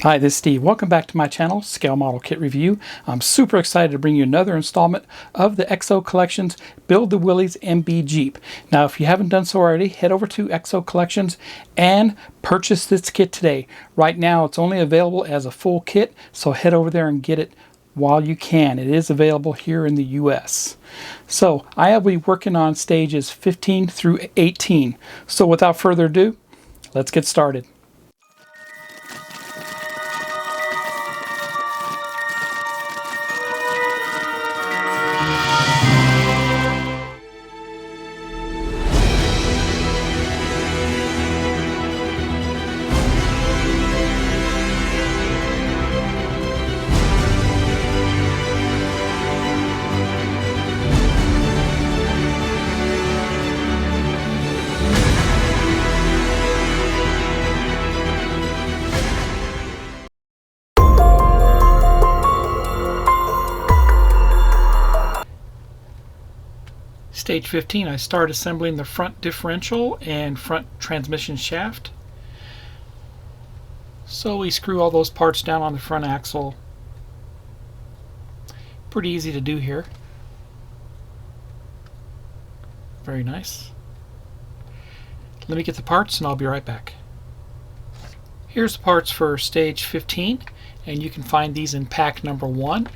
Hi, this is Steve. Welcome back to my channel, Scale Model Kit Review. I'm super excited to bring you another installment of the IXO Collections Build the Willys MB Jeep. Now, if you haven't done so already, head over to IXO Collections and purchase this kit today. Right now, it's only available as a full kit, so head over there and get it while you can. It is available here in the US. So, I will be working on stages 15 through 18. So, without further ado, let's get started. Stage 15, I start assembling the front differential and front transmission shaft. So we screw all those parts down on the front axle. Pretty easy to do here. Very nice. Let me get the parts and I'll be right back. Here's the parts for stage 15, and you can find these in pack number 1.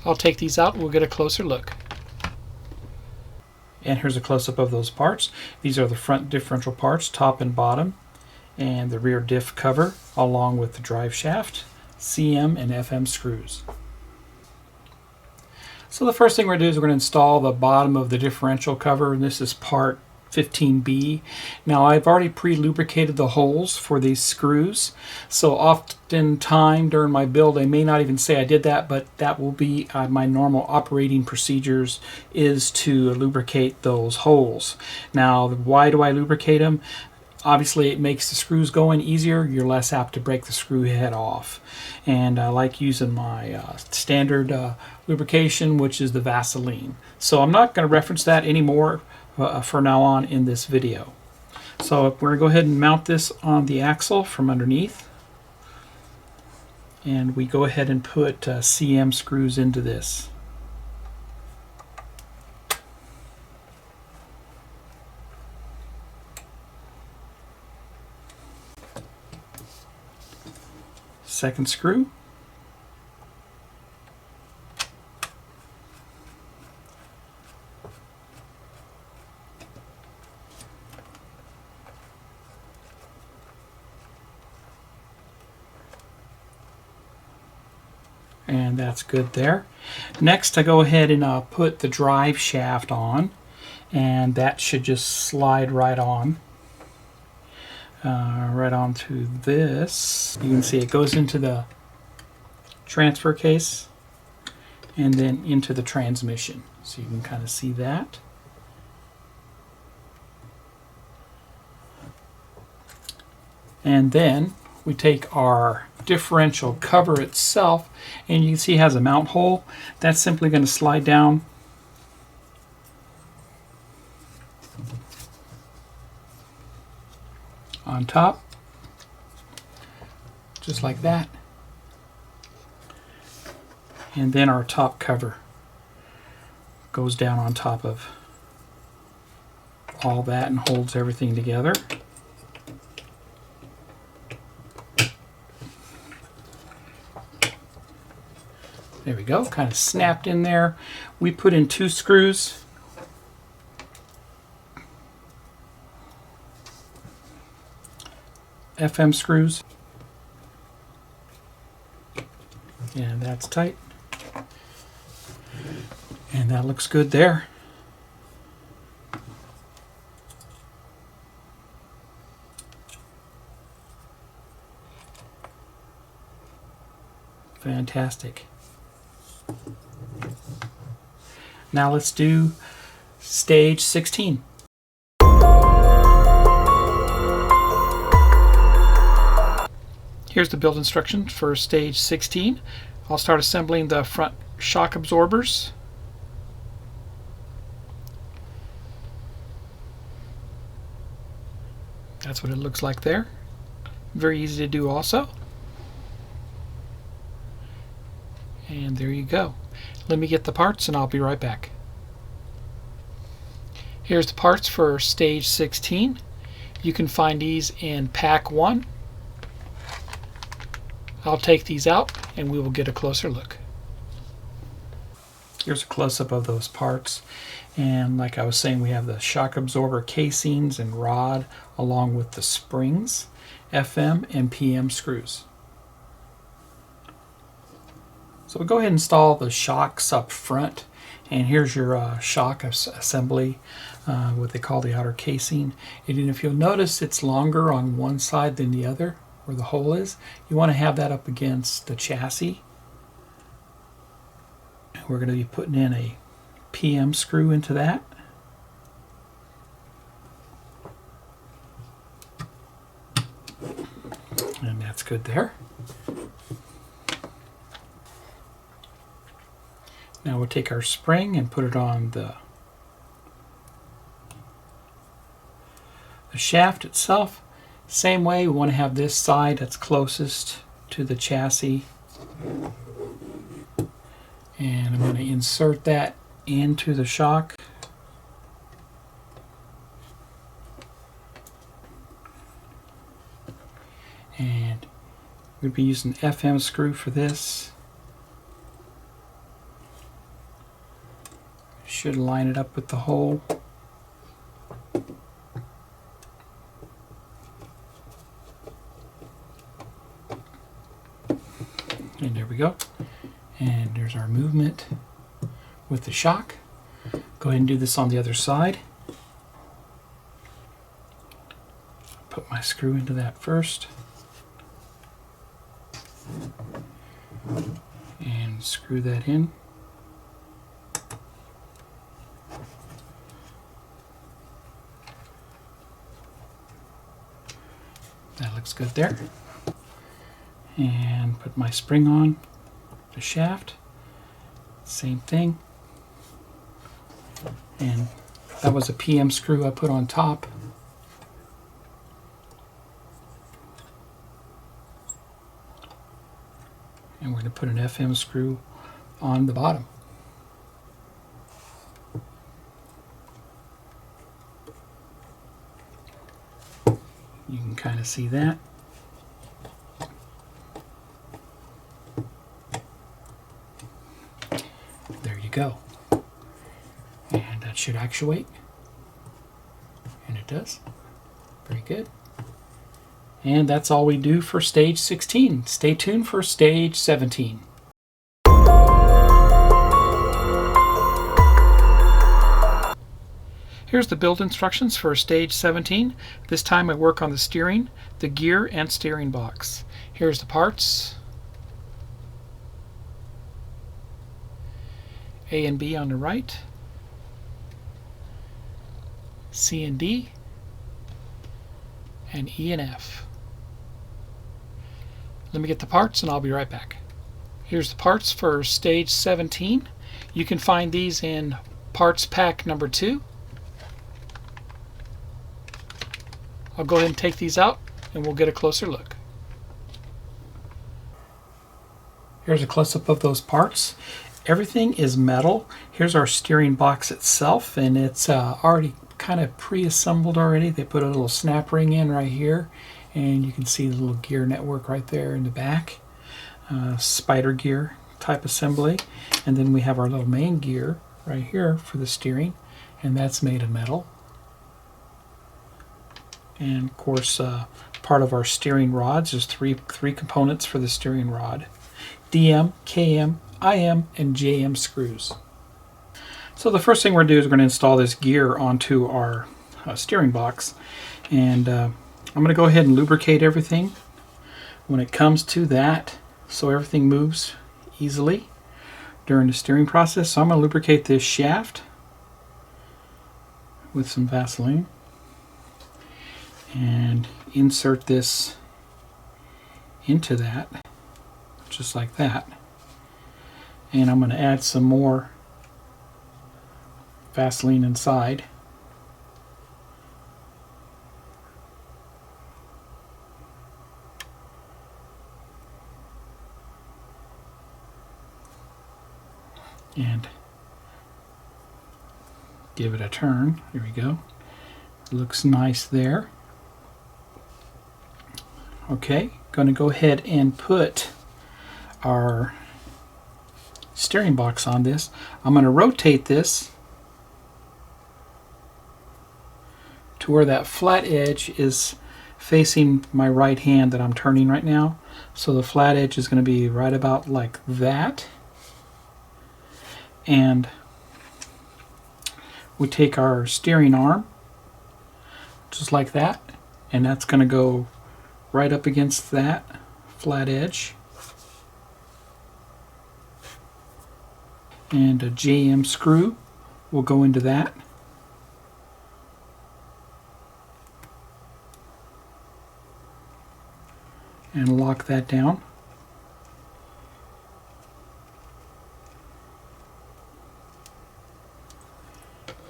I'll take these out and we'll get a closer look. And here's a close-up of those parts. These are the front differential parts, top and bottom, and the rear diff cover, along with the drive shaft, CM and FM screws. So the first thing we're going to do is we're going to install the bottom of the differential cover, and this is part 15B. Now I've already pre-lubricated the holes for these screws, so oftentimes during my build I may not even say I did that, but that will be my normal operating procedures is to lubricate those holes. Now why do I lubricate them? Obviously it makes the screws going easier. You're less apt to break the screw head off. And I like using my standard lubrication, which is the Vaseline. So I'm not going to reference that anymore for now on in this video. So we're going to go ahead and mount this on the axle from underneath. And we go ahead and put CM screws into this. Second screw. And that's good there. Next I go ahead and put the drive shaft on, and that should just slide right on. Right onto this. You can see it goes into the transfer case and then into the transmission. So you can kind of see that. And then we take our differential cover itself, and you can see it has a mount hole. That's simply going to slide down on top, just like that. And then our top cover goes down on top of all that and holds everything together. There we go, kind of snapped in there. We put in 2 screws. FM screws. And that's tight. And that looks good there. Fantastic. Now let's do stage 16. Here's the build instructions for stage 16. I'll start assembling the front shock absorbers. That's what it looks like there. Very easy to do also. And there you go. Let me get the parts and I'll be right back. Here's the parts for stage 16. You can find these in pack 1. I'll take these out and we will get a closer look. Here's a close-up of those parts, and like I was saying, we have the shock absorber casings and rod along with the springs, FM and PM screws. So we'll go ahead and install the shocks up front, and here's your shock assembly, what they call the outer casing. And if you'll notice, it's longer on one side than the other where the hole is. You want to have that up against the chassis. We're going to be putting in a PM screw into that. And that's good there. Now we'll take our spring and put it on the shaft itself. Same way, we want to have this side that's closest to the chassis. And I'm going to insert that into the shock. And we'll be using FM screw for this. Should line it up with the hole. And there we go. And there's our movement with the shock. Go ahead and do this on the other side. Put my screw into that first. And screw that in. That looks good there. And put my spring on the shaft. Same thing. And that was a PM screw I put on top. And we're going to put an FM screw on the bottom. You can kind of see that. There you go. And that should actuate. And it does. Very good. And that's all we do for stage 16. Stay tuned for stage 17. Here's the build instructions for stage 17. This time I work on the steering, the gear, and steering box. Here's the parts. A and B on the right. C and D. And E and F. Let me get the parts and I'll be right back. Here's the parts for stage 17. You can find these in parts pack number 2. I'll go ahead and take these out and we'll get a closer look. Here's a close-up of those parts. Everything is metal. Here's our steering box itself, and it's already kind of pre-assembled already. They put a little snap ring in right here, and you can see the little gear network right there in the back. Spider gear type assembly. And then we have our little main gear right here for the steering, and that's made of metal. And of course, part of our steering rods is three components for the steering rod: DM, KM, IM, and JM screws. So the first thing we're going to do is we're going to install this gear onto our steering box, and I'm going to go ahead and lubricate everything when it comes to that, so everything moves easily during the steering process. So I'm going to lubricate this shaft with some Vaseline and insert this into that, just like that. And I'm going to add some more Vaseline inside. and give it a turn. There we go. Looks nice there. Okay, going to go ahead and put our steering box on this. I'm going to rotate this to where that flat edge is facing my right hand that I'm turning right now. So the flat edge is going to be right about like that. And we take our steering arm just like that, and that's going to go right up against that flat edge. And a JM screw will go into that. And lock that down.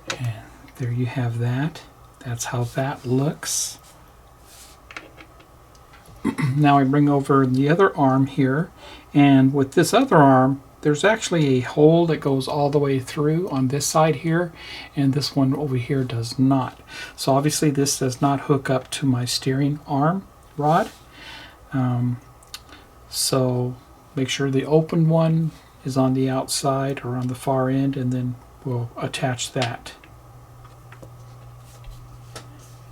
And there you have that. That's how that looks. Now I bring over the other arm here, and with this other arm there's actually a hole that goes all the way through on this side here, and this one over here does not. So obviously this does not hook up to my steering arm rod. So make sure the open one is on the outside or on the far end, and then we'll attach that.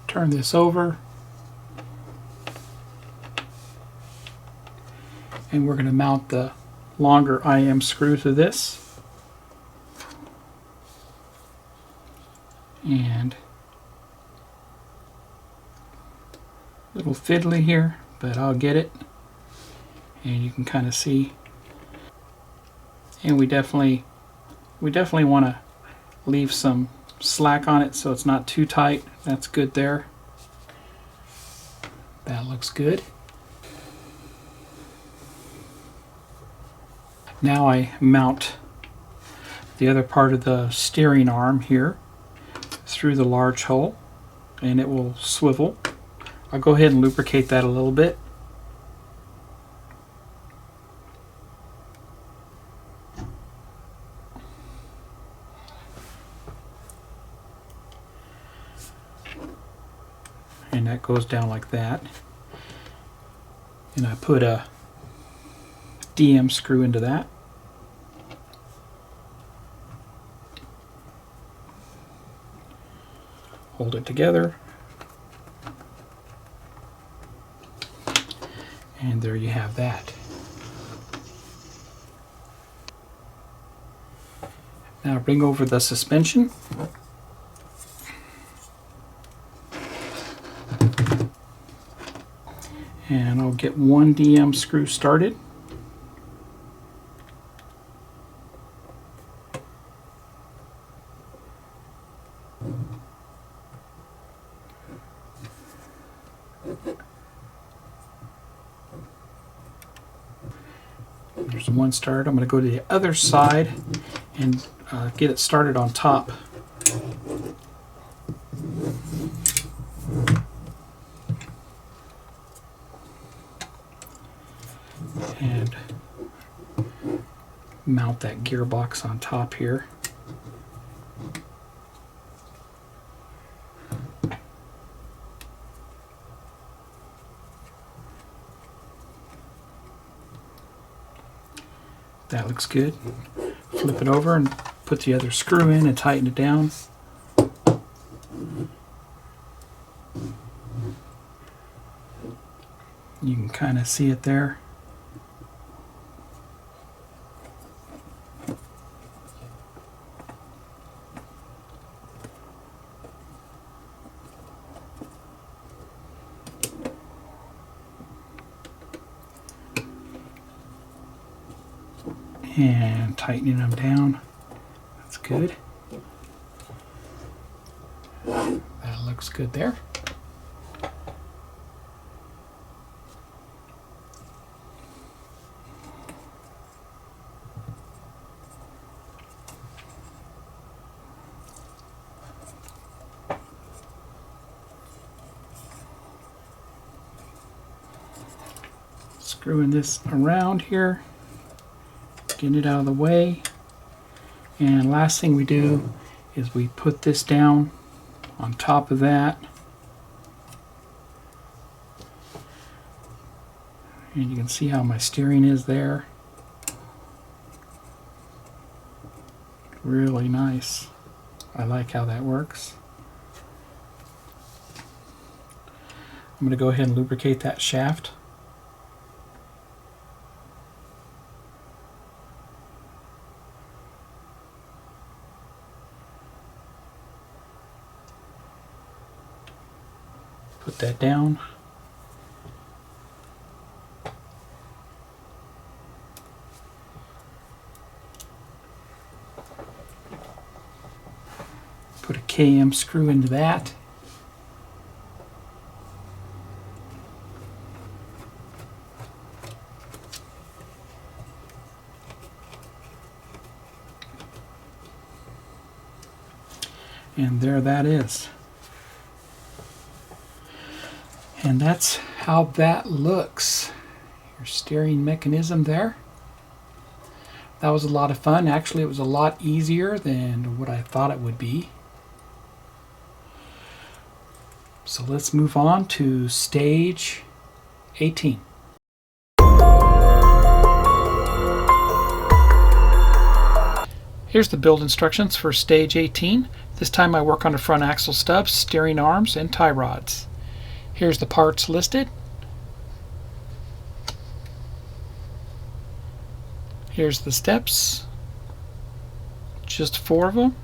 Turn this over, and we're going to mount the longer IM screw to this. And a little fiddly here, but I'll get it. And you can kind of see. And we definitely want to leave some slack on it so it's not too tight. That's good there. That looks good. Now I mount the other part of the steering arm here through the large hole, and it will swivel. I'll go ahead and lubricate that a little bit. And that goes down like that. And I put a DM screw into that. Hold it together. And there you have that. Now bring over the suspension. And I'll get one DM screw started. There's one started. I'm going to go to the other side and get it started on top. And mount that gearbox on top here. That looks good. Flip it over and put the other screw in and tighten it down. You can kind of see it there. And tightening them down. That's good. That looks good there. Screwing this around here. Getting it out of the way. And last thing we do is we put this down on top of that. And you can see how my steering is there. Really nice. I like how that works. I'm going to go ahead and lubricate that shaft. Put that down. Put a KM screw into that. And there that is. And that's how that looks. Your steering mechanism there. That was a lot of fun. Actually, it was a lot easier than what I thought it would be. So let's move on to stage 18. Here's the build instructions for stage 18. This time I work on the front axle stubs, steering arms, and tie rods. Here's the parts listed. Here's the steps. Just 4 of them.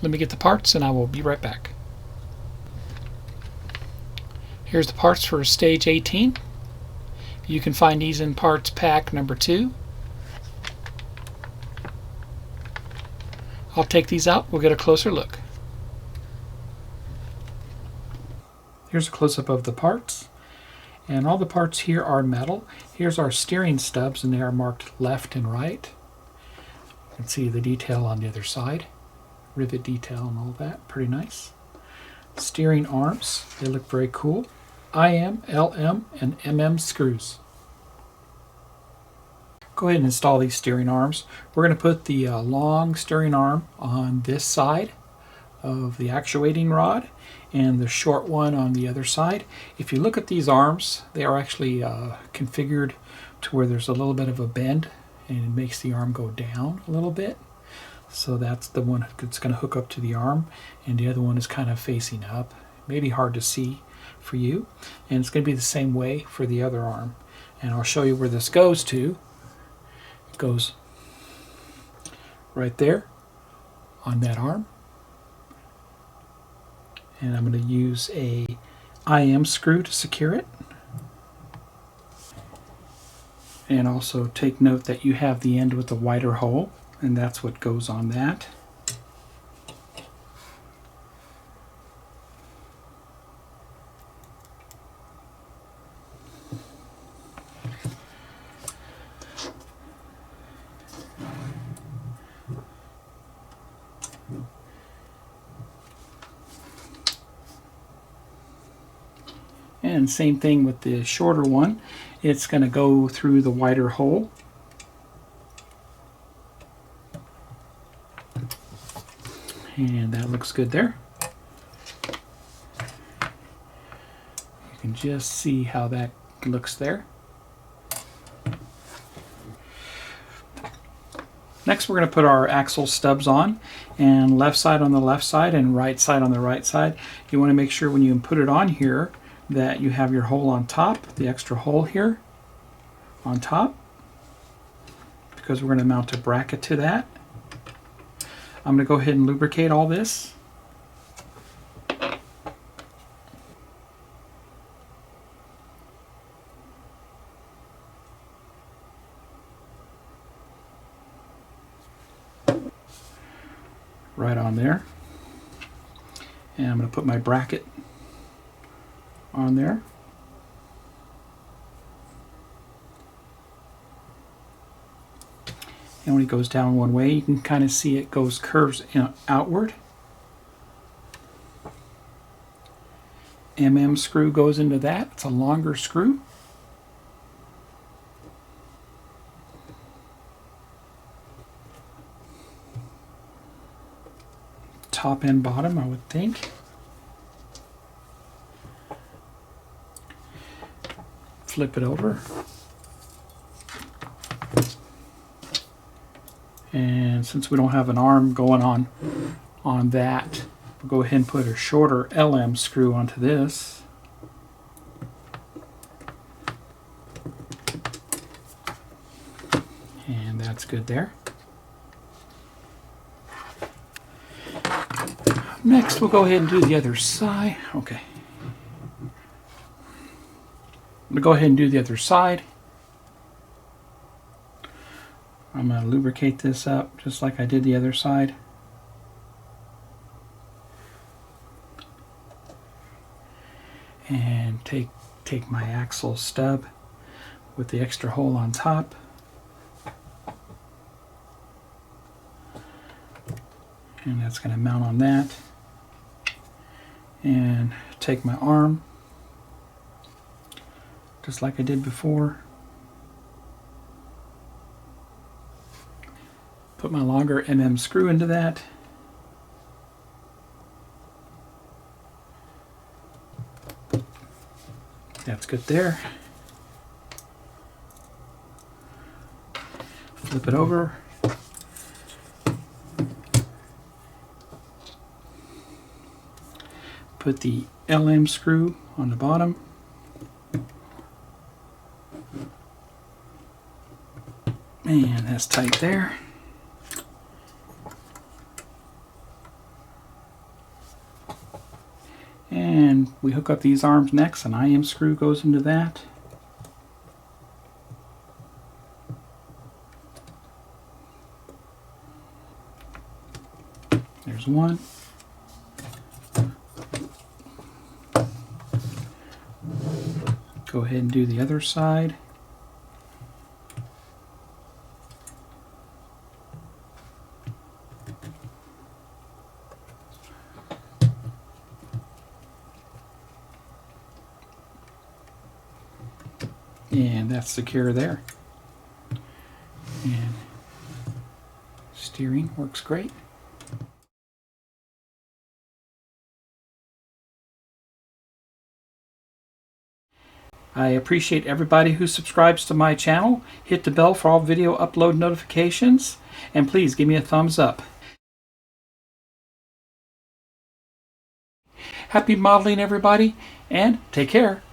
Let me get the parts and I will be right back. Here's the parts for stage 18. You can find these in parts pack number 2. I'll take these out, we'll get a closer look. Here's a close-up of the parts. And all the parts here are metal. Here's our steering stubs and they are marked left and right. You can see the detail on the other side. Rivet detail and all that, pretty nice. Steering arms, they look very cool. IM, LM, and MM screws. Go ahead and install these steering arms. We're going to put the long steering arm on this side of the actuating rod and the short one on the other side. If you look at these arms, they are actually configured to where there's a little bit of a bend and it makes the arm go down a little bit. So that's the one that's going to hook up to the arm, and the other one is kind of facing up. Maybe hard to see for you. And it's going to be the same way for the other arm. And I'll show you where this goes to. It goes right there on that arm. And I'm going to use a IM screw to secure it. And also take note that you have the end with the wider hole, and that's what goes on that. And same thing with the shorter one. It's going to go through the wider hole. And that looks good there. You can just see how that looks there. Next we're going to put our axle stubs on, and left side on the left side and right side on the right side. You want to make sure when you put it on here that you have your hole on top, the extra hole here on top, because we're going to mount a bracket to that. I'm going to go ahead and lubricate all this. Right on there. And I'm going to put my bracket on there. And when it goes down one way, you can kind of see it curves outward. MM screw goes into that. It's a longer screw. top and bottom, I would think. Flip it over. And since we don't have an arm going on that, we'll go ahead and put a shorter LM screw onto this. And that's good there. Next, we'll go ahead and do the other side. Okay. I'm going to go ahead and do the other side. I'm going to lubricate this up just like I did the other side. And take my axle stub with the extra hole on top. And that's going to mount on that. And take my arm, just like I did before. Put my longer screw into that. That's good there. Flip it over. Put the LM screw on the bottom. And that's tight there. And we hook up these arms next. An IM screw goes into that. There's one. Go ahead and do the other side. And that's secure there. And steering works great. I appreciate everybody who subscribes to my channel. Hit the bell for all video upload notifications, and please give me a thumbs up. Happy modeling, everybody, and take care.